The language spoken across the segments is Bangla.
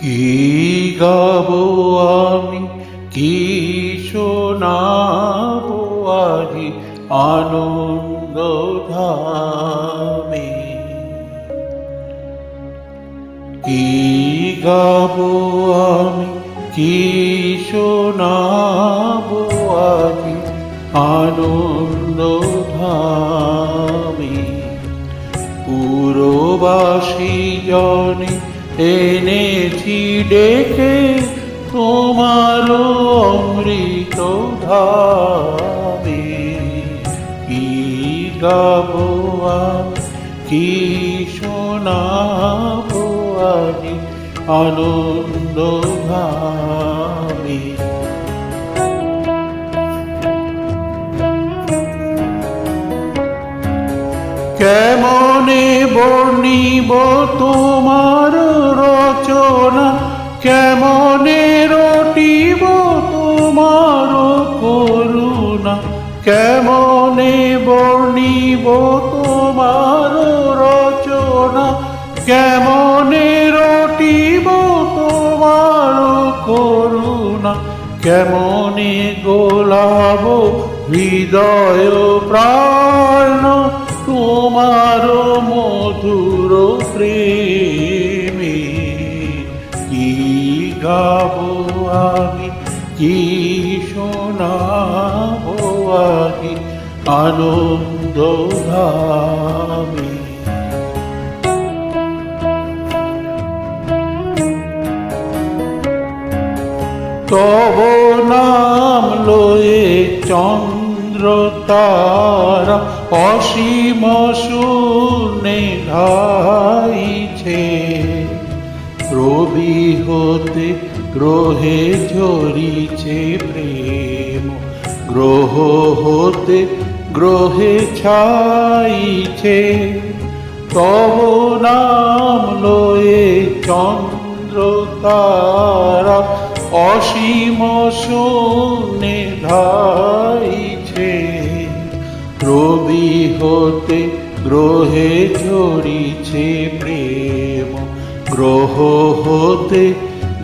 কি গাবো আমি, কি শোনাবো আজি আনন্দ ধামে। কি গাবো আমি, কি শোনাবো আজি আনন্দ ধামে। পুরবাসী জনে এনেছি ডেকে তোমার অমৃত ধামে। কি গাবো আমি, কি শোনাবো আজি আনন্দ ধামে। কেমনে বর্ণিব তোমার রচনা, কেমনে রটিব তোমার করুণা। কেমনে বর্ণিব তোমার রচনা, কেমনে রটিব তোমার করুণা। কেমনে গোলাব হৃদয় প্রাণ তোমার মধুর প্রেমে। কি গাবো আমি, কি শোনাবো আজি আনন্দ ধামে। তব নাম লয়ে চন্দ্র তারা অসীম শূন্যে ধাইছে। রবি হতে গ্রহে ঝরিছে প্রেম, গ্রহ হতে গ্রহে ছাইছে। তব নাম লয়ে চন্দ্র তারা অসীম শূন্যে ধাইছে। রবি হতে গ্রহে ঝরিছে প্রেম, গ্রহ হতে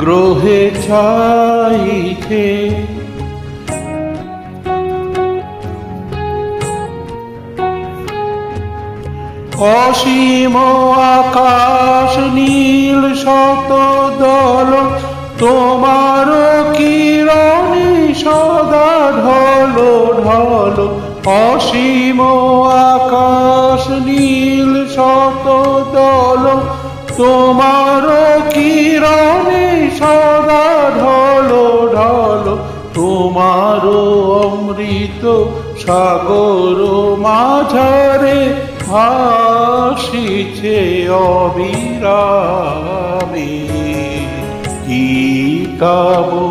গ্রহে ছাইছে। অসীম আকাশ নীল শত দল তোমার কিরণে সদা ঢলো ঢলো। অসীম আকাশ নীল শত দল তোমার কিরণে সদা ঢলো ঢলো। তোমার অমৃত সাগর মাঝারে ভাসিছে অবিরামে। কি গাবো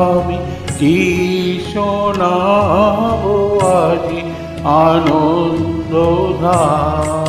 আমি, কি শোনাবো আজি আনন্দ ধামে।